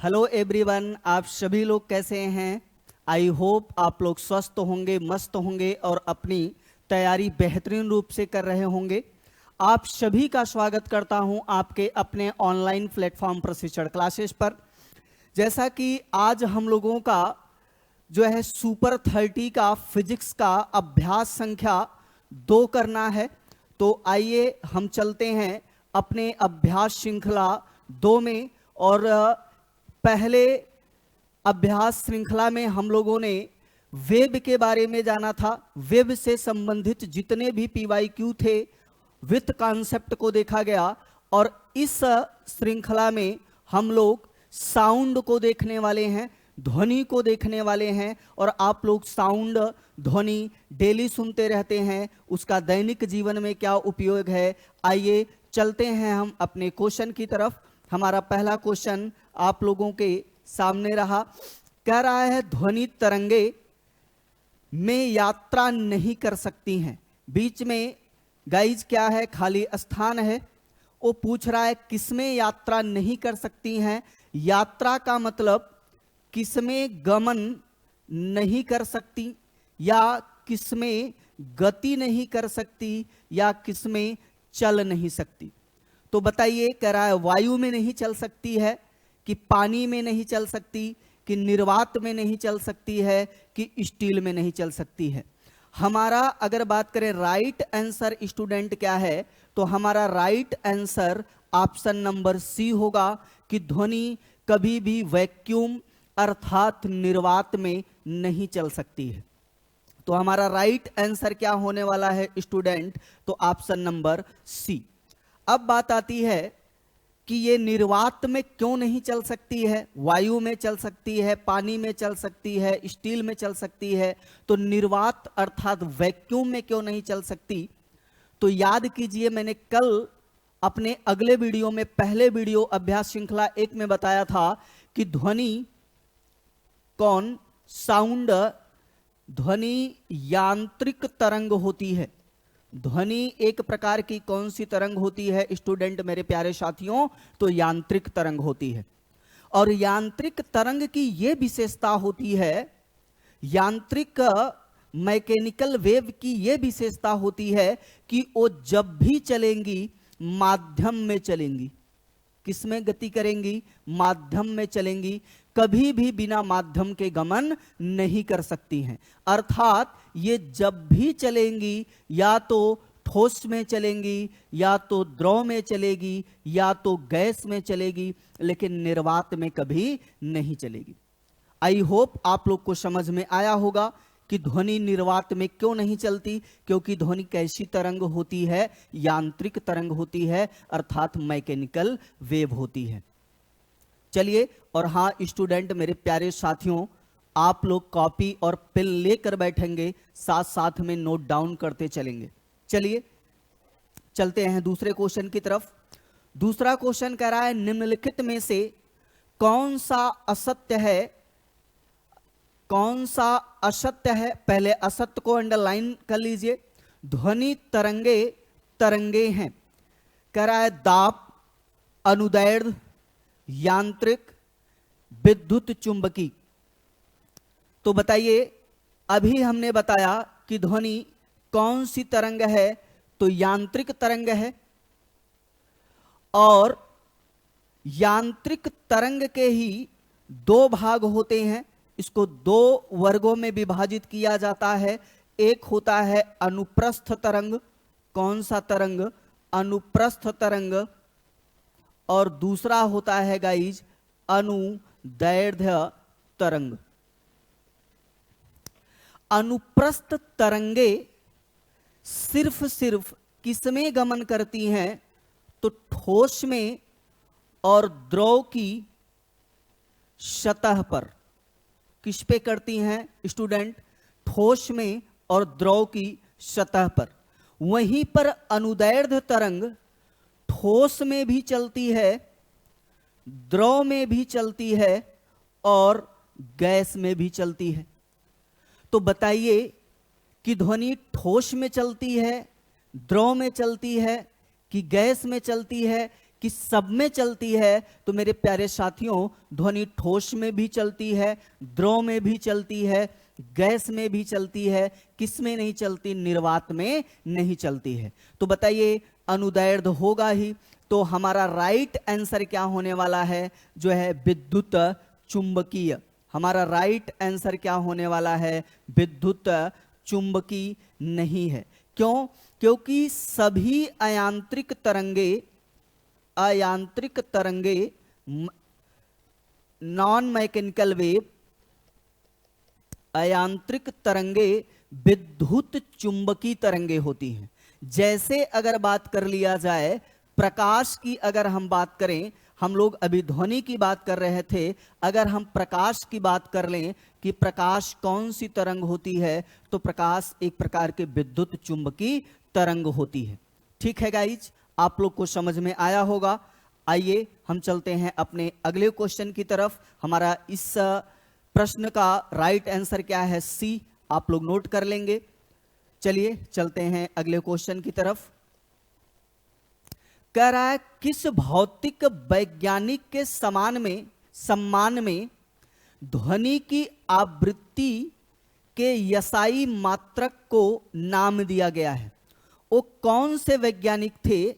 Hello everyone, आप सभी लोग कैसे हैं? आई होप आप लोग स्वस्थ होंगे, मस्त होंगे और अपनी तैयारी बेहतरीन रूप से कर रहे होंगे। आप सभी का स्वागत करता हूं आपके अपने ऑनलाइन प्लेटफॉर्म प्रशिक्षण क्लासेस पर। जैसा कि आज हम लोगों का जो है सुपर 30 का फिजिक्स का अभ्यास संख्या 2 करना है, तो आइए हम चलते हैं अपने अभ्यास श्रृंखला 2 में। और पहले अभ्यास श्रृंखला में हम लोगों ने वेब के बारे में जाना था। वेब से संबंधित जितने भी पीवाईक्यू थे विथ कॉन्सेप्ट को देखा गया, और इस श्रृंखला में हम लोग साउंड को देखने वाले हैं, ध्वनि को देखने वाले हैं। और आप लोग साउंड ध्वनि डेली सुनते रहते हैं, उसका दैनिक जीवन में क्या उपयोग है। आइए चलते हैं हम अपने क्वेश्चन की तरफ। हमारा पहला क्वेश्चन आप लोगों के सामने रहा। कह रहा है ध्वनि तरंगे में यात्रा नहीं कर सकती हैं। बीच में गाइज क्या है? खाली स्थान है। वो पूछ रहा है किसमें यात्रा नहीं कर सकती हैं। यात्रा का मतलब किसमें गमन नहीं कर सकती, या किसमें गति नहीं कर सकती, या किसमें चल नहीं सकती। तो बताइए, कह रहा है वायु में नहीं चल सकती है, कि पानी में नहीं चल सकती, कि निर्वात में नहीं चल सकती है, कि स्टील में नहीं चल सकती है। हमारा अगर बात करें राइट आंसर स्टूडेंट क्या है, तो हमारा right answer option number C होगा कि ध्वनि कभी भी वैक्यूम अर्थात निर्वात में नहीं चल सकती है। तो हमारा राइट आंसर क्या होने वाला है स्टूडेंट? तो ऑप्शन नंबर सी। अब बात आती है कि ये निर्वात में क्यों नहीं चल सकती है। वायु में चल सकती है, पानी में चल सकती है, स्टील में चल सकती है, तो निर्वात अर्थात वैक्यूम में क्यों नहीं चल सकती? तो याद कीजिए, मैंने कल अपने अगले वीडियो में, पहले वीडियो अभ्यास श्रृंखला 1 में बताया था कि ध्वनि कौन साउंड ध्वनि यांत्रिक तरंग होती है। ध्वनि एक प्रकार की कौन सी तरंग होती है स्टूडेंट मेरे प्यारे साथियों? तो यांत्रिक तरंग होती है। और यांत्रिक तरंग की यह विशेषता होती है, यांत्रिक मैकेनिकल वेव की यह विशेषता होती है कि वो जब भी चलेंगी माध्यम में चलेंगी। किसमें गति करेंगी? माध्यम में चलेंगी। कभी भी बिना माध्यम के गमन नहीं कर सकती हैं। अर्थात ये जब भी चलेंगी या तो ठोस में चलेंगी, या तो द्रव में चलेगी, या तो गैस में चलेगी, लेकिन निर्वात में कभी नहीं चलेगी। आई होप आप लोग को समझ में आया होगा कि ध्वनि निर्वात में क्यों नहीं चलती। क्योंकि ध्वनि कैसी तरंग होती है? यांत्रिक तरंग होती है, अर्थात मैकेनिकल वेव होती है। चलिए, और हाँ स्टूडेंट मेरे प्यारे साथियों, आप लोग कॉपी और पेन लेकर बैठेंगे, साथ साथ में नोट डाउन करते चलेंगे। चलिए चलते हैं दूसरे क्वेश्चन की तरफ। दूसरा क्वेश्चन कह रहा है निम्नलिखित में से कौन सा असत्य है? कौन सा असत्य है? पहले असत्य को अंडरलाइन कर लीजिए। ध्वनि तरंगे तरंगे हैं। कह रहा है दाब, अनुदैर्ध्य, यांत्रिक, विद्युत चुंबकी। तो बताइए, अभी हमने बताया कि ध्वनि कौन सी तरंग है? तो यांत्रिक तरंग है। और यांत्रिक तरंग के ही 2 भाग होते हैं। इसको 2 वर्गों में विभाजित किया जाता है। एक होता है अनुप्रस्थ तरंग। कौन सा तरंग? अनुप्रस्थ तरंग। और दूसरा होता है गाइज अनुदैर्ध्य तरंग। अनुप्रस्थ तरंगे सिर्फ किसमें गमन करती हैं? तो ठोस में और द्रव की सतह पर। किस पे करती हैं स्टूडेंट? ठोस में और द्रव की सतह पर। वहीं पर अनुदैर्ध्य तरंग ठोस में भी चलती है, द्रव में भी चलती है, और गैस में भी चलती है। तो बताइए कि ध्वनि ठोस में चलती है, द्रव में चलती है, कि गैस में चलती है, कि सब में चलती है, तो मेरे प्यारे साथियों ध्वनि ठोस में भी चलती है, द्रव में भी चलती है, गैस में भी चलती है, किस में नहीं चलती? निर्वात में नहीं चलती है। तो बताइए अनुदैर्ध्य होगा ही, तो हमारा राइट आंसर क्या होने वाला है? जो है विद्युत चुंबकीय। हमारा राइट आंसर क्या होने वाला है? विद्युत चुंबकीय नहीं है। क्यों? क्योंकि सभी अयांत्रिक तरंगे नॉन मैकेनिकल वेव, अयांत्रिक तरंगे विद्युत चुंबकीय तरंगे होती हैं। जैसे अगर बात कर लिया जाए प्रकाश की, अगर हम बात करें, हम लोग अभी ध्वनि की बात कर रहे थे, अगर हम प्रकाश की बात कर लें कि प्रकाश कौन सी तरंग होती है, तो प्रकाश एक प्रकार के विद्युत चुंबकीय तरंग होती है। ठीक है गाइज, आप लोग को समझ में आया होगा। आइए हम चलते हैं अपने अगले क्वेश्चन की तरफ। हमारा इस प्रश्न का राइट आंसर क्या है? सी। आप लोग नोट कर लेंगे। चलिए चलते हैं अगले क्वेश्चन की तरफ। कह रहा है किस भौतिक वैज्ञानिक के सम्मान में ध्वनि की आवृत्ति के यसाई मात्रक को नाम दिया गया है? वो कौन से वैज्ञानिक थे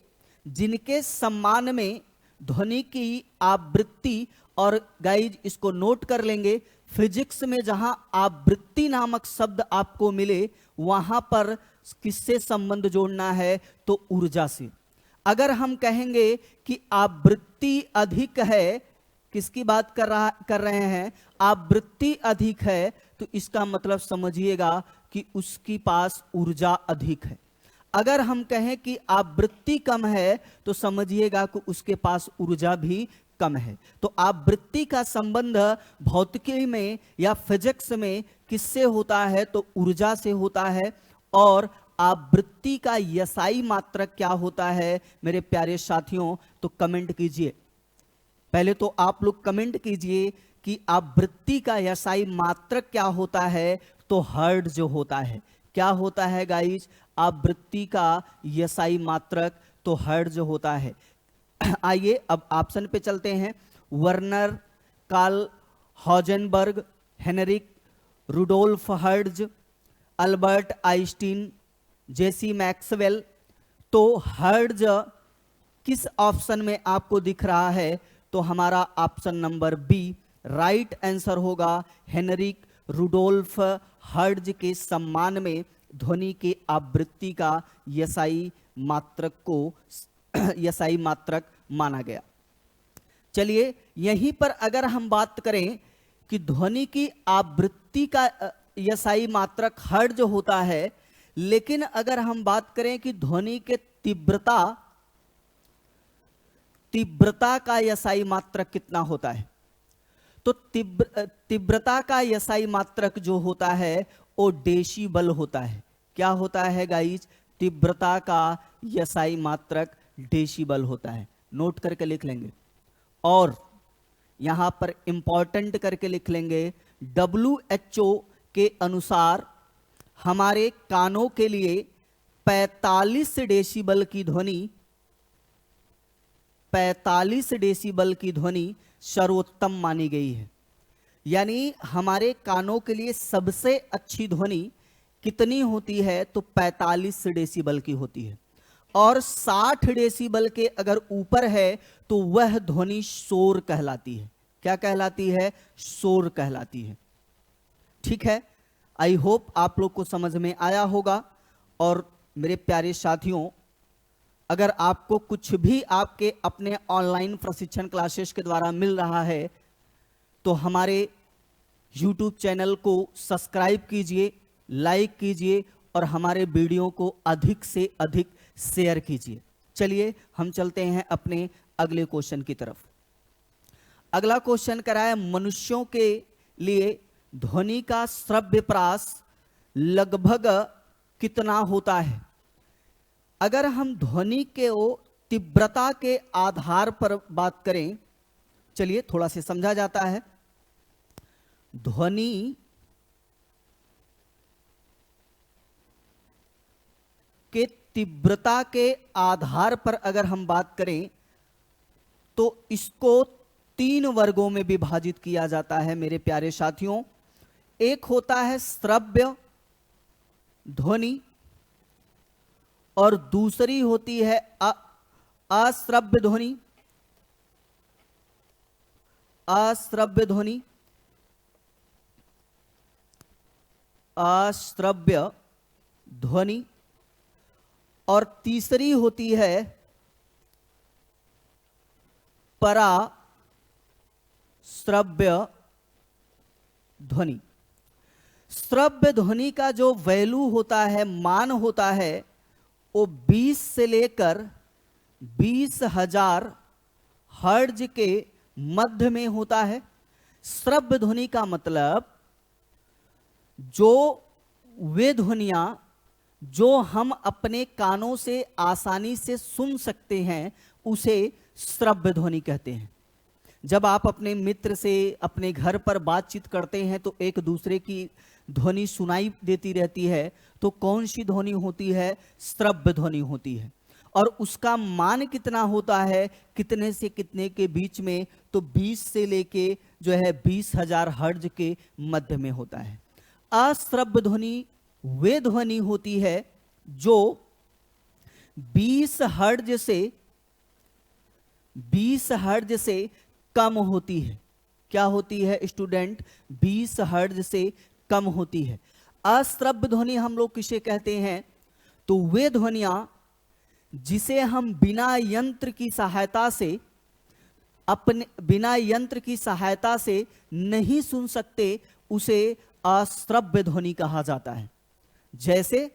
जिनके सम्मान में ध्वनि की आवृत्ति, और गाइज इसको नोट कर लेंगे, फिजिक्स में जहां आवृत्ति नामक शब्द आपको मिले वहां पर किससे संबंध जोड़ना है? तो ऊर्जा से। अगर हम कहेंगे कि आवृत्ति अधिक है, किसकी बात कर रहे हैं? आवृत्ति अधिक है, तो इसका मतलब समझिएगा कि उसके पास ऊर्जा अधिक है। अगर हम कहें कि आवृत्ति कम है, तो समझिएगा कि उसके पास ऊर्जा भी कम है। तो आवृत्ति का संबंध भौतिकी में या फिजिक्स में किससे होता है? तो ऊर्जा से होता है। और आवृत्ति का यसाई मात्रक क्या होता है मेरे प्यारे साथियों? तो कमेंट कीजिए। पहले तो आप लोग कमेंट कीजिए कि आवृत्ति का यसाई मात्रक क्या होता है? तो हर्ट्ज जो होता है। क्या होता है गाइज? आवृत्ति का यसाई मात्रक तो हर्ट्ज होता है। आइए अब ऑप्शन पे चलते हैं। Werner, Karl Heisenberg, Heinrich Rudolf Hertz, Albert Einstein, JC Maxwell. तो हर्ट्ज किस ऑप्शन में आपको दिख रहा है? तो हमारा option number B right answer होगा। हेनरिक रुडोल्फ हर्ट्ज के सम्मान में ध्वनि के आवृत्ति का यसाई मात्रक माना गया। चलिए यहीं पर अगर हम बात करें कि ध्वनि की आवृत्ति का यसाई मात्रक हर्ट्ज होता है, लेकिन अगर हम बात करें कि ध्वनि के तीव्रता का यसाई मात्रक कितना होता है, तो तीव्रता का यसाई मात्रक जो होता है वो डेसिबल होता है। क्या होता है गाइज? तीव्रता का यसाई मात्रक डेसिबल होता है। नोट करके लिख लेंगे और यहां पर इंपॉर्टेंट करके लिख लेंगे। WHO के अनुसार हमारे कानों के लिए 45 डेसिबल की ध्वनि 45 डेसिबल की ध्वनि सर्वोत्तम मानी गई है। यानी हमारे कानों के लिए सबसे अच्छी ध्वनि कितनी होती है? तो 45 डेसिबल की होती है। और 60 डेसिबल के अगर ऊपर है तो वह ध्वनि शोर कहलाती है। क्या कहलाती है? शोर कहलाती है। ठीक है, आई होप आप लोग को समझ में आया होगा। और मेरे प्यारे साथियों, अगर आपको कुछ भी आपके अपने ऑनलाइन प्रशिक्षण क्लासेस के द्वारा मिल रहा है तो हमारे YouTube चैनल को सब्सक्राइब कीजिए, लाइक कीजिए और हमारे वीडियो को अधिक से अधिक शेयर कीजिए। चलिए हम चलते हैं अपने अगले क्वेश्चन की तरफ। अगला क्वेश्चन कराया मनुष्यों के लिए ध्वनि का श्रव्य प्रास लगभग कितना होता है? अगर हम ध्वनि के तीव्रता के आधार पर बात करें, चलिए थोड़ा सा समझा जाता है। ध्वनि के तीव्रता के आधार पर अगर हम बात करें तो इसको 3 वर्गों में विभाजित किया जाता है मेरे प्यारे साथियों। एक होता है श्रव्य ध्वनि और दूसरी होती है अश्रव्य ध्वनि। अश्रव्य ध्वनि, अश्रव्य ध्वनि, और तीसरी होती है पराश्रव्य ध्वनि। श्रव्य ध्वनि का जो वैल्यू होता है, मान होता है, वो 20 से लेकर 20,000 हर्ट्ज के मध्य में होता है। श्रव्य ध्वनि का मतलब जो वे ध्वनियां जो हम अपने कानों से आसानी से सुन सकते हैं उसे श्रव्य ध्वनि कहते हैं। जब आप अपने मित्र से अपने घर पर बातचीत करते हैं तो एक दूसरे की ध्वनि सुनाई देती रहती है, तो कौन सी ध्वनि होती है? श्रव्य ध्वनि होती है। और उसका मान कितना होता है, कितने से कितने के बीच में? तो 20 से लेके जो है 20,000 हर्ट्ज के मध्य में होता है। अश्रव्य ध्वनि वे ध्वनि होती है जो 20 हर्ट्ज से कम होती है। क्या होती है स्टूडेंट? 20 हर्ट्ज से कम होती है। अश्रव्य ध्वनि हम लोग किसे कहते हैं? तो वे ध्वनियां जिसे हम बिना यंत्र की सहायता से नहीं सुन सकते उसे अश्रव्य ध्वनि कहा जाता है। जैसे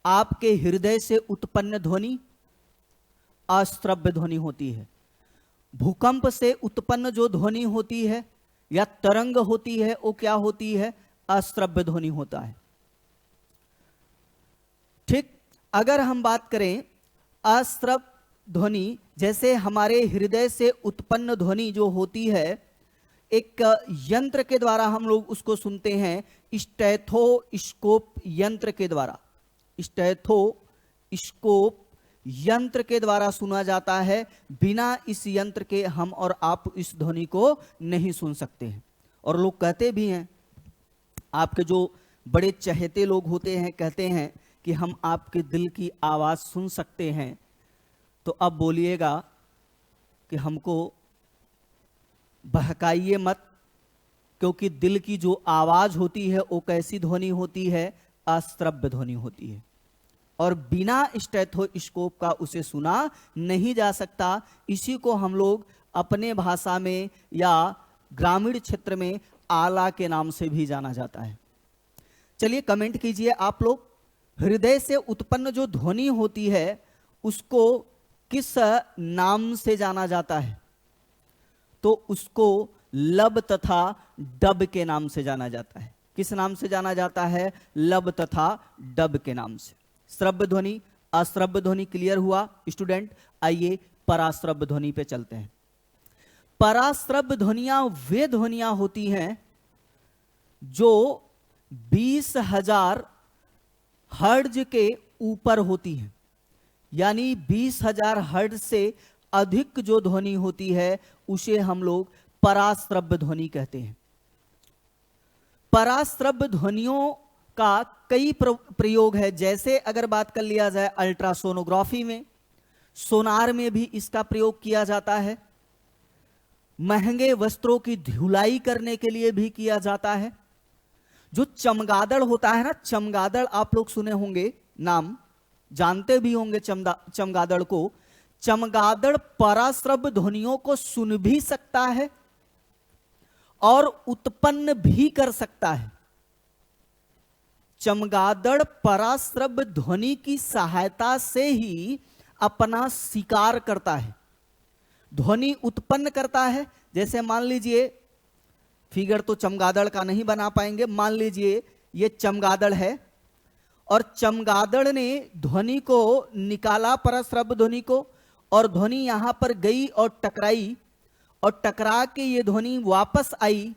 आपके हृदय से उत्पन्न ध्वनि अश्रव्य ध्वनि होती है। भूकंप से उत्पन्न जो ध्वनि होती है या तरंग होती है वो क्या होती है? अश्रव्य ध्वनि होता है। ठीक, अगर हम बात करें अश्रव्य ध्वनि, जैसे हमारे हृदय से उत्पन्न ध्वनि जो होती है एक यंत्र के द्वारा हम लोग उसको सुनते हैं, स्टेथोस्कोप यंत्र के द्वारा। स्टेथोस्कोप यंत्र के द्वारा सुना जाता है। बिना इस यंत्र के हम और आप इस ध्वनि को नहीं सुन सकते हैं। और लोग कहते भी हैं, आपके जो बड़े चहेते लोग होते हैं कहते हैं कि हम आपके दिल की आवाज सुन सकते हैं। तो अब बोलिएगा कि हमको बहकाइए मत, क्योंकि दिल की जो आवाज होती है वो कैसी ध्वनि होती है? अश्रव्य ध्वनि होती है। और बिना स्टेथोस्कोप का उसे सुना नहीं जा सकता। इसी को हम लोग अपने भाषा में या ग्रामीण क्षेत्र में आला के नाम से भी जाना जाता है। चलिए कमेंट कीजिए आप लोग, हृदय से उत्पन्न जो ध्वनि होती है उसको किस नाम से जाना जाता है? तो उसको लब तथा डब के नाम से जाना जाता है। किस नाम से जाना जाता है? लब तथा डब के नाम से। श्रव्य ध्वनि, अश्रव्य ध्वनि क्लियर हुआ स्टूडेंट। आइए पराश्रव्य ध्वनि पे चलते हैं। पराश्रव्य ध्वनियां वे ध्वनियां होती हैं जो 20,000 हर्ट्ज के ऊपर होती हैं। यानी 20,000 हर्ट्ज से अधिक जो ध्वनि होती है उसे हम लोग पराश्रव्य ध्वनि कहते हैं। पराश्रव्य ध्वनियों का कई प्रयोग है। जैसे अगर बात कर लिया जाए अल्ट्रासोनोग्राफी में, सोनार में भी इसका प्रयोग किया जाता है। महंगे वस्त्रों की धुलाई करने के लिए भी किया जाता है। जो चमगादड़ होता है ना, चमगादड़ आप लोग सुने होंगे, नाम जानते भी होंगे चमगादड़ को। चमगादड़ पराश्रव्य ध्वनियों को सुन भी सकता है और उत्पन्न भी कर सकता है। चमगादड़ पराश्रव्य ध्वनि की सहायता से ही अपना शिकार करता है, ध्वनि उत्पन्न करता है। जैसे मान लीजिए, फिगर तो चमगादड़ का नहीं बना पाएंगे, मान लीजिए ये चमगादड़ है और चमगादड़ ने ध्वनि को निकाला, पराश्रव्य ध्वनि को, और ध्वनि यहां पर गई और टकराई, और टकरा के ये ध्वनि वापस आई,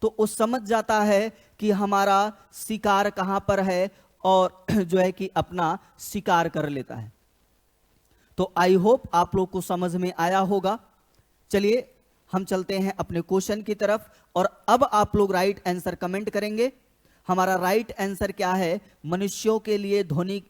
तो वो समझ जाता है कि हमारा शिकार कहां पर है और जो है कि अपना शिकार कर लेता है। तो आई होप आप लोग को समझ में आया होगा। चलिए हम चलते हैं अपने क्वेश्चन की तरफ और अब आप लोग राइट आंसर कमेंट करेंगे। हमारा राइट आंसर क्या है? मनुष्यों के लिए ध्वनि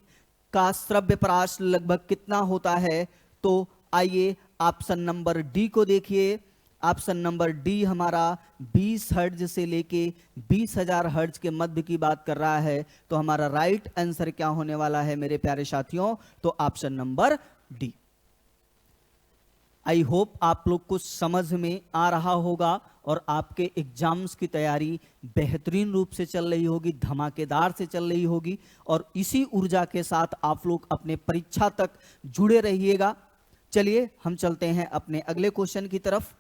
का श्रव्य परास लगभग कितना होता है? तो आइए ऑप्शन नंबर डी को देखिए। ऑप्शन नंबर डी हमारा 20 हर्ट्ज से लेके 20,000 हर्ट्ज के मध्य की बात कर रहा है। तो हमारा राइट आंसर क्या होने वाला है मेरे प्यारे साथियों? तो option number D. I hope आप लोग को समझ में आ रहा होगा और आपके एग्जाम्स की तैयारी बेहतरीन रूप से चल रही होगी, धमाकेदार से चल रही होगी और इसी ऊर्जा के साथ आप लोग अपने परीक्षा तक जुड़े रहिएगा। चलिए हम चलते हैं अपने अगले क्वेश्चन की तरफ।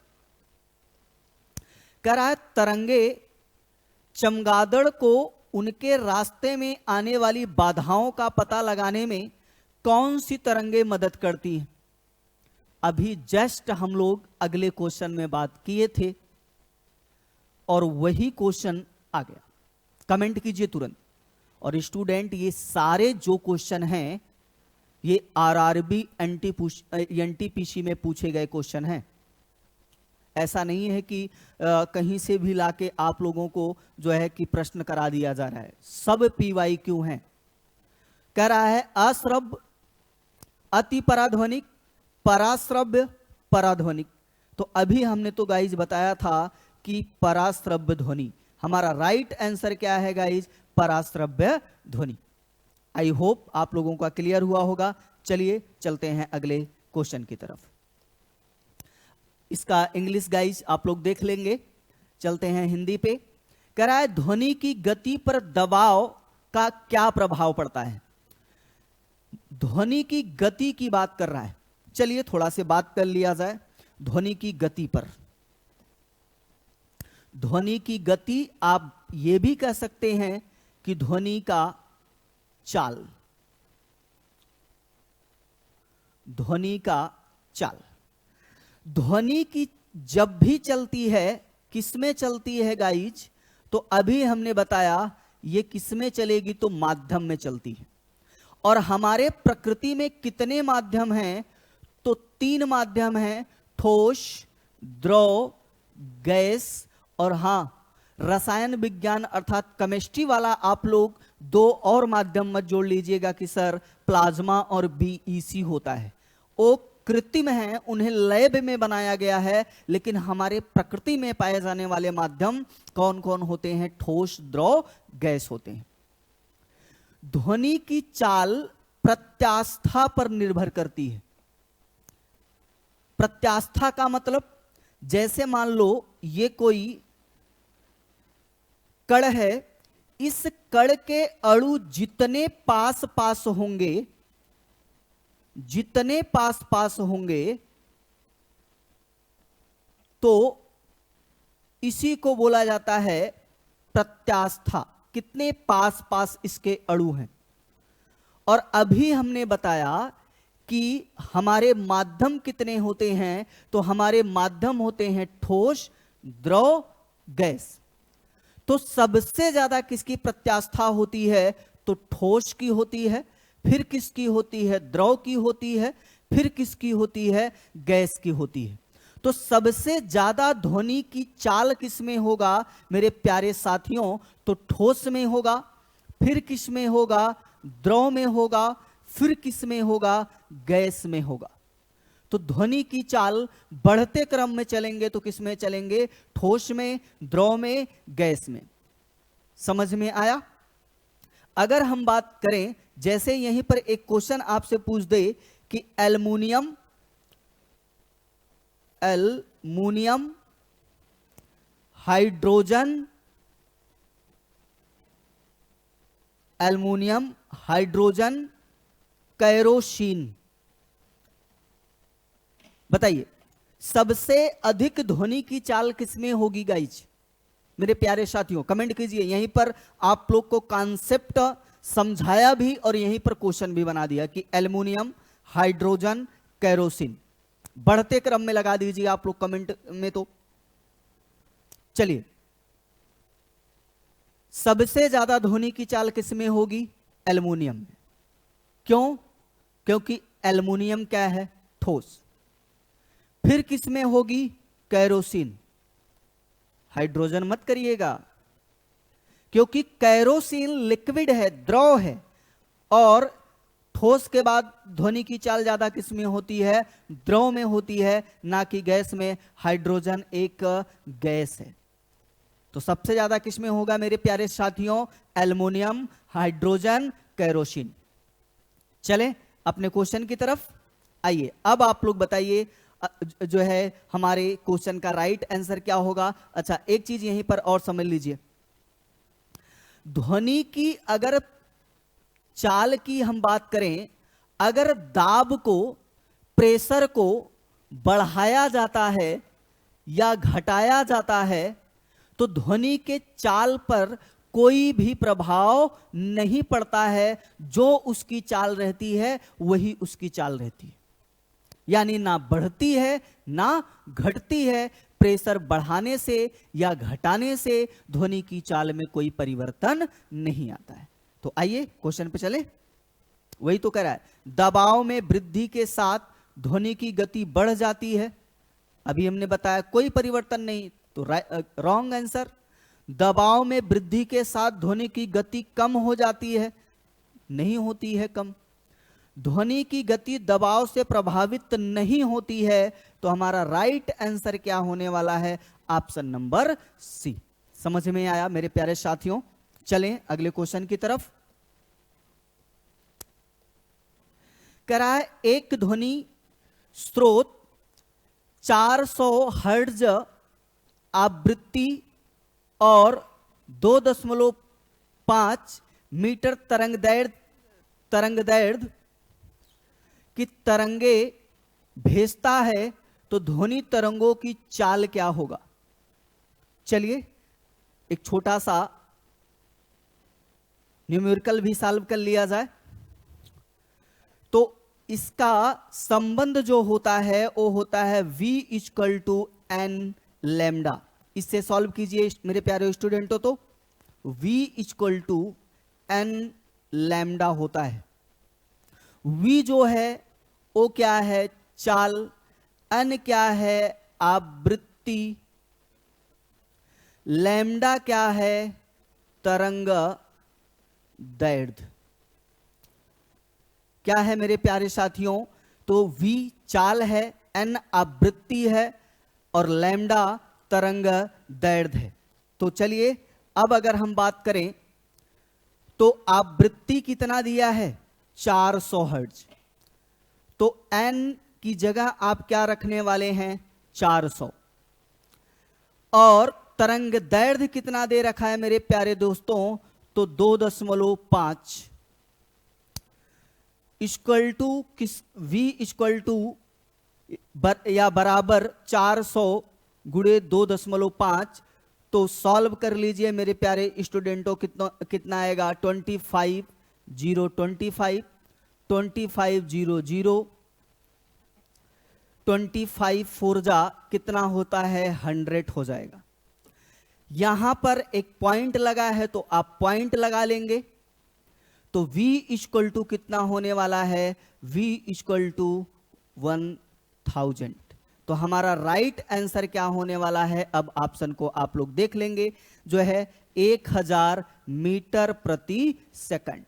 कह रहा है तरंगे चमगादड़ को उनके रास्ते में आने वाली बाधाओं का पता लगाने में कौन सी तरंगे मदद करती हैं? अभी जस्ट हम लोग अगले क्वेश्चन में बात किए थे और वही क्वेश्चन आ गया। कमेंट कीजिए तुरंत। और स्टूडेंट ये सारे जो क्वेश्चन हैं ये आरआरबी एनटीपीसी में पूछे गए क्वेश्चन हैं। ऐसा नहीं है कि कहीं से भी लाके आप लोगों को जो है कि प्रश्न करा दिया जा रहा है। सब PYQ हैं। कह रहा है अश्रव्य अति पराध्वनिक, पराश्रव्य पराध्वनिक। तो अभी हमने तो गाइज बताया था कि पराश्रव्य ध्वनि। हमारा राइट आंसर क्या है गाइज? पराश्रव्य ध्वनि। आई होप आप लोगों का क्लियर हुआ होगा। चलिए चलते हैं अगले क्वेश्चन की तरफ। इसका इंग्लिश गाइज आप लोग देख लेंगे। चलते हैं हिंदी पे। कह रहा है ध्वनि की गति पर दबाव का क्या प्रभाव पड़ता है? ध्वनि की गति की बात कर रहा है। चलिए थोड़ा से बात कर लिया जाए ध्वनि की गति पर। ध्वनि की गति आप ये भी कह सकते हैं कि ध्वनि का चाल। ध्वनि का चाल। ध्वनि की जब भी चलती है, किसमें चलती है गाइज? तो अभी हमने बताया ये किसमें चलेगी? तो माध्यम में चलती है। और हमारे प्रकृति में कितने माध्यम हैं? तो 3 माध्यम हैं, ठोस, द्रव, गैस और हां रसायन विज्ञान अर्थात केमिस्ट्री वाला आप लोग 2 और माध्यम मत जोड़ लीजिएगा कि सर प्लाज्मा और BEC होता है। वो कृत्रिम है, उन्हें लैब में बनाया गया है, लेकिन हमारे प्रकृति में पाए जाने वाले माध्यम कौन कौन होते हैं? ठोस, द्रव, गैस होते हैं। ध्वनि की चाल प्रत्यास्था पर निर्भर करती है। प्रत्यास्था का मतलब जैसे मान लो ये कोई कण है, इस कण के अणु जितने पास पास होंगे, जितने पास पास होंगे तो इसी को बोला जाता है प्रत्यास्था। कितने पास पास इसके अणु हैं। और अभी हमने बताया कि हमारे माध्यम कितने होते हैं? तो हमारे माध्यम होते हैं ठोस, द्रव, गैस। तो सबसे ज्यादा किसकी प्रत्यास्था होती है? तो ठोस की होती है, फिर किसकी होती है? द्रव की होती है, फिर किसकी होती है? गैस की होती है। तो सबसे ज्यादा ध्वनि की चाल किसमें होगा मेरे प्यारे साथियों? तो ठोस में होगा, फिर किस में होगा? द्रव में होगा, फिर किस में होगा? गैस में होगा। तो ध्वनि की चाल बढ़ते क्रम में चलेंगे तो किस में चलेंगे? ठोस में, द्रव में, गैस में। समझ में आया? अगर हम बात करें, जैसे यहीं पर एक क्वेश्चन आपसे पूछ दे कि aluminium hydrogen, aluminium hydrogen kerosene, बताइए सबसे अधिक ध्वनि की चाल किसमें होगी गाइज? मेरे प्यारे साथियों कमेंट कीजिए। यहीं पर आप लोग को कॉन्सेप्ट समझाया भी और यहीं पर क्वेश्चन भी बना दिया कि एल्युमिनियम, हाइड्रोजन, केरोसिन। बढ़ते क्रम में लगा दीजिए आप लोग कमेंट में। तो चलिए, सबसे ज्यादा ध्वनि की चाल किसमें होगी? एल्युमिनियम में। क्यों? क्योंकि एल्युमिनियम क्या है? ठोस। फिर किस में होगी? कैरोसिन। हाइड्रोजन मत करिएगा, क्योंकि कैरोसिन लिक्विड है, द्रव है, और ठोस के बाद ध्वनि की चाल ज्यादा किसमें होती है? द्रव में होती है, ना कि गैस में। हाइड्रोजन एक गैस है। तो सबसे ज्यादा किसमें होगा मेरे प्यारे साथियों? Aluminium, hydrogen, kerosene. चलें अपने क्वेश्चन की तरफ आइए। अब आप लोग बताइए जो है हमारे क्वेश्चन का राइट आंसर क्या होगा। अच्छा, एक चीज यहीं पर और समझ लीजिए, ध्वनि की अगर चाल की हम बात करें, अगर दाब को, प्रेशर को बढ़ाया जाता है या घटाया जाता है तो ध्वनि के चाल पर कोई भी प्रभाव नहीं पड़ता है। जो उसकी चाल रहती है वही उसकी चाल रहती है, यानी ना बढ़ती है ना घटती है। प्रेशर बढ़ाने से या घटाने से ध्वनि की चाल में कोई परिवर्तन नहीं आता है। तो आइए क्वेश्चन पे चले। वही तो कह रहा है, दबाव में वृद्धि के साथ ध्वनि की गति बढ़ जाती है। अभी हमने बताया कोई परिवर्तन नहीं, तो रॉन्ग आंसर। दबाव में वृद्धि के साथ ध्वनि की गति कम हो जाती है, नहीं होती है कम। ध्वनि की गति दबाव से प्रभावित नहीं होती है। तो हमारा राइट आंसर क्या होने वाला है? Option number C. समझ में आया मेरे प्यारे साथियों? चलें अगले क्वेश्चन की तरफ। कह रहा है एक ध्वनि स्रोत 400 हर्ट्ज आवृत्ति और 2.5 मीटर तरंगदैर्घ्य की तरंगे भेजता है तो ध्वनि तरंगों की चाल क्या होगा? चलिए एक छोटा सा न्यूमेरिकल भी सॉल्व कर लिया जाए। तो इसका संबंध जो होता है वो होता है V = n लैम्डा। इससे सॉल्व कीजिए मेरे प्यारे स्टूडेंटों। तो V = n लैम्डा होता है। V जो है वो क्या है? चाल। n क्या है? आवृत्ति। लैम्डा क्या है? तरंग दैर्घ्य। क्या है मेरे प्यारे साथियों? तो V चाल है, n आवृत्ति है और लैम्डा तरंग दैर्घ्य है। तो चलिए अब अगर हम बात करें तो आवृत्ति कितना दिया है? 400 हर्ट्ज। तो n की जगह आप क्या रखने वाले हैं? 400। और तरंग दैर्घ्य कितना दे रखा है मेरे प्यारे दोस्तों? तो 2.5 इक्वल टू किस? V = या बराबर 400 गुणे 2.5। तो सॉल्व कर लीजिए मेरे प्यारे स्टूडेंटों। कितना आएगा? 25 0 25 25 0 0 25 4 जा कितना होता है? 100 हो जाएगा। यहां पर एक पॉइंट लगा है तो आप पॉइंट लगा लेंगे। तो V = कितना होने वाला है? V = 1000। तो हमारा राइट आंसर क्या होने वाला है? अब ऑप्शन को आप लोग देख लेंगे, जो है 1000 मीटर प्रति सेकंड।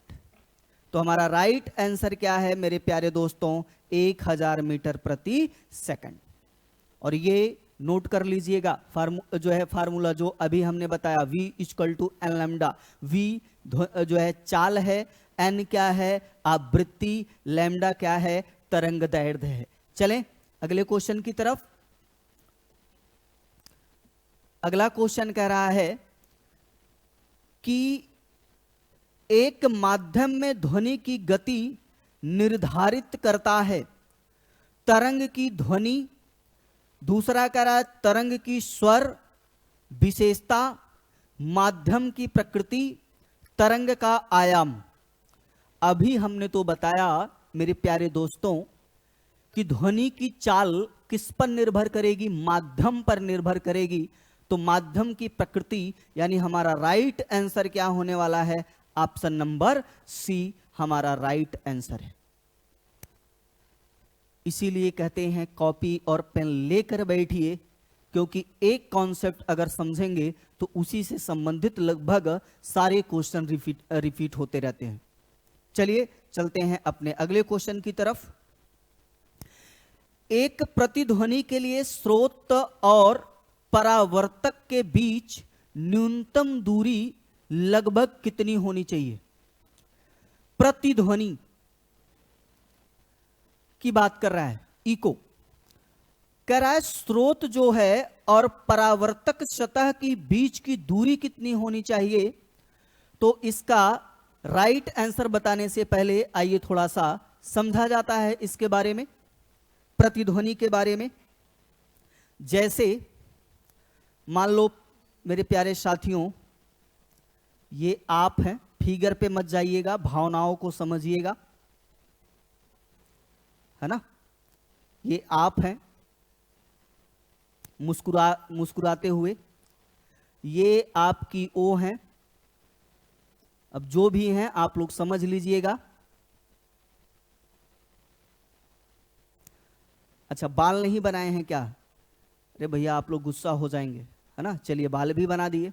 तो हमारा राइट आंसर क्या है मेरे प्यारे दोस्तों? 1000 मीटर प्रति सेकंड। और ये नोट कर लीजिएगा जो है फार्मूला जो अभी हमने बताया, V = n लैम्डा। V जो है चाल है, n क्या है? आवृत्ति, लैम्डा क्या है? तरंग दैर्घ्य है। चलें अगले क्वेश्चन की तरफ। अगला क्वेश्चन कह रहा है कि एक माध्यम में ध्वनि की गति निर्धारित करता है तरंग की ध्वनि। दूसरा कह रहा है तरंग की स्वर विशेषता, माध्यम की प्रकृति, तरंग का आयाम। अभी हमने तो बताया मेरे प्यारे दोस्तों कि ध्वनि की चाल किस पर निर्भर करेगी? माध्यम पर निर्भर करेगी। तो माध्यम की प्रकृति, यानी हमारा राइट आंसर क्या होने वाला है? ऑप्शन नंबर सी हमारा राइट आंसर है। इसीलिए कहते हैं कॉपी और पेन लेकर बैठिए, क्योंकि एक कॉन्सेप्ट अगर समझेंगे तो उसी से संबंधित लगभग सारे क्वेश्चन रिपीट होते रहते हैं। चलिए चलते हैं अपने अगले क्वेश्चन की तरफ। एक प्रतिध्वनि के लिए स्रोत और परावर्तक के बीच न्यूनतम दूरी लगभग कितनी होनी चाहिए? प्रतिध्वनि की बात कर रहा है, इको कह रहा है स्रोत जो है और परावर्तक सतह की बीच की दूरी कितनी होनी चाहिए। तो इसका राइट आंसर बताने से पहले आइए थोड़ा सा समझा जाता है इसके बारे में, प्रतिध्वनि के बारे में। जैसे मान लो मेरे प्यारे साथियों, ये आप हैं, फिगर पे मत जाइएगा, भावनाओं को समझिएगा, है ना। ये आप हैं मुस्कुराते हुए, ये आपकी ओ हैं। अब जो भी हैं आप लोग समझ लीजिएगा। अच्छा, बाल नहीं बनाए हैं क्या? अरे भैया आप लोग गुस्सा हो जाएंगे, है ना। चलिए बाल भी बना दिए,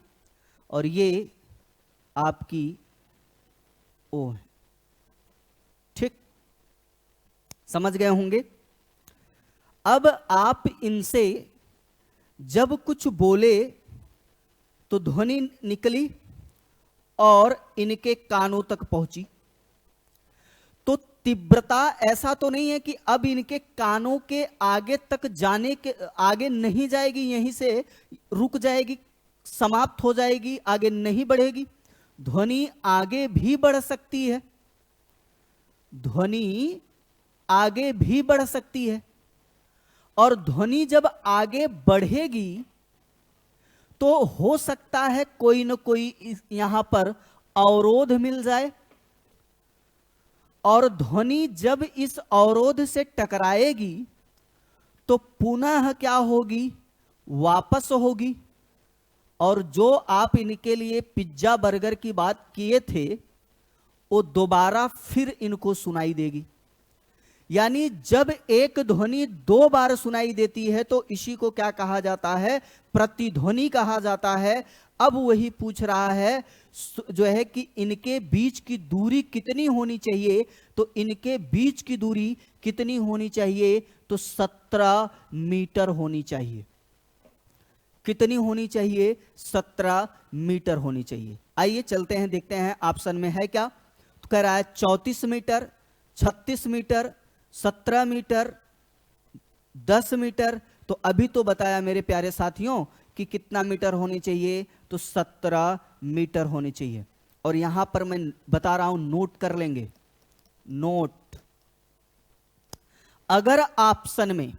और ये आपकी ओ है, ठीक, समझ गए होंगे। अब आप इनसे जब कुछ बोले तो ध्वनि निकली और इनके कानों तक पहुंची, तो तीव्रता ऐसा तो नहीं है कि अब इनके कानों के आगे तक जाने के आगे नहीं जाएगी, यहीं से रुक जाएगी, समाप्त हो जाएगी, आगे नहीं बढ़ेगी। ध्वनि आगे भी बढ़ सकती है, ध्वनि आगे भी बढ़ सकती है, और ध्वनि जब आगे बढ़ेगी तो हो सकता है कोई न कोई यहां पर अवरोध मिल जाए, और ध्वनि जब इस अवरोध से टकराएगी तो पुनः क्या होगी? वापस होगी, और जो आप इनके लिए पिज्जा बर्गर की बात किए थे वो दोबारा फिर इनको सुनाई देगी। यानी जब एक ध्वनि दो बार सुनाई देती है तो इसी को क्या कहा जाता है? प्रतिध्वनि कहा जाता है। अब वही पूछ रहा है जो है कि इनके बीच की दूरी कितनी होनी चाहिए, तो इनके बीच की दूरी कितनी होनी चाहिए? तो 17 मीटर होनी चाहिए। कितनी होनी चाहिए? 17 मीटर होनी चाहिए। आइए चलते हैं, देखते हैं ऑप्शन में है क्या। तो कह रहा है 34 मीटर, 36 मीटर, 17 मीटर, 10 मीटर। तो अभी तो बताया मेरे प्यारे साथियों कि कितना मीटर होनी चाहिए? तो 17 मीटर होनी चाहिए। और यहां पर मैं बता रहा हूं, नोट कर लेंगे, नोट। अगर ऑप्शन में,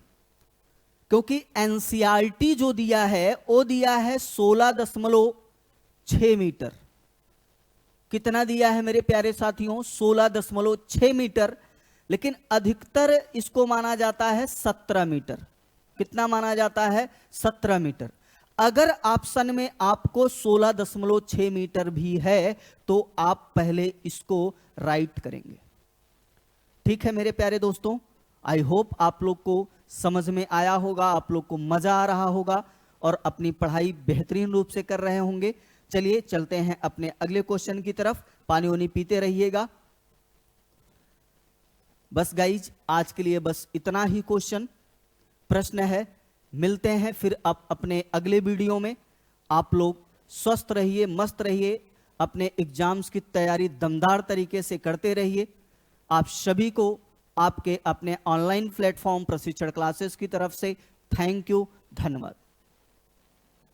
क्योंकि एनसीईआरटी जो दिया है वो दिया है 16.6 मीटर। कितना दिया है मेरे प्यारे साथियों? 16.6 मीटर। लेकिन अधिकतर इसको माना जाता है 17 मीटर। कितना माना जाता है? 17 मीटर। अगर ऑप्शन में आपको 16.6 मीटर भी है तो आप पहले इसको राइट करेंगे। ठीक है मेरे प्यारे दोस्तों, आई होप आप लोग को समझ में आया होगा, आप लोग को मजा आ रहा होगा और अपनी पढ़ाई बेहतरीन रूप से कर रहे होंगे। चलिए चलते हैं अपने अगले क्वेश्चन की तरफ। पानी वानी पीते रहिएगा। बस गाइज, आज के लिए बस इतना ही क्वेश्चन प्रश्न है। मिलते हैं फिर अपने अगले वीडियो में। आप लोग स्वस्थ रहिए, मस्त रहिए, अपने एग्जाम्स की तैयारी दमदार तरीके से करते रहिए। आप सभी को आपके अपने ऑनलाइन प्लेटफॉर्म प्रशिक्षण क्लासेस की तरफ से थैंक यू, धन्यवाद।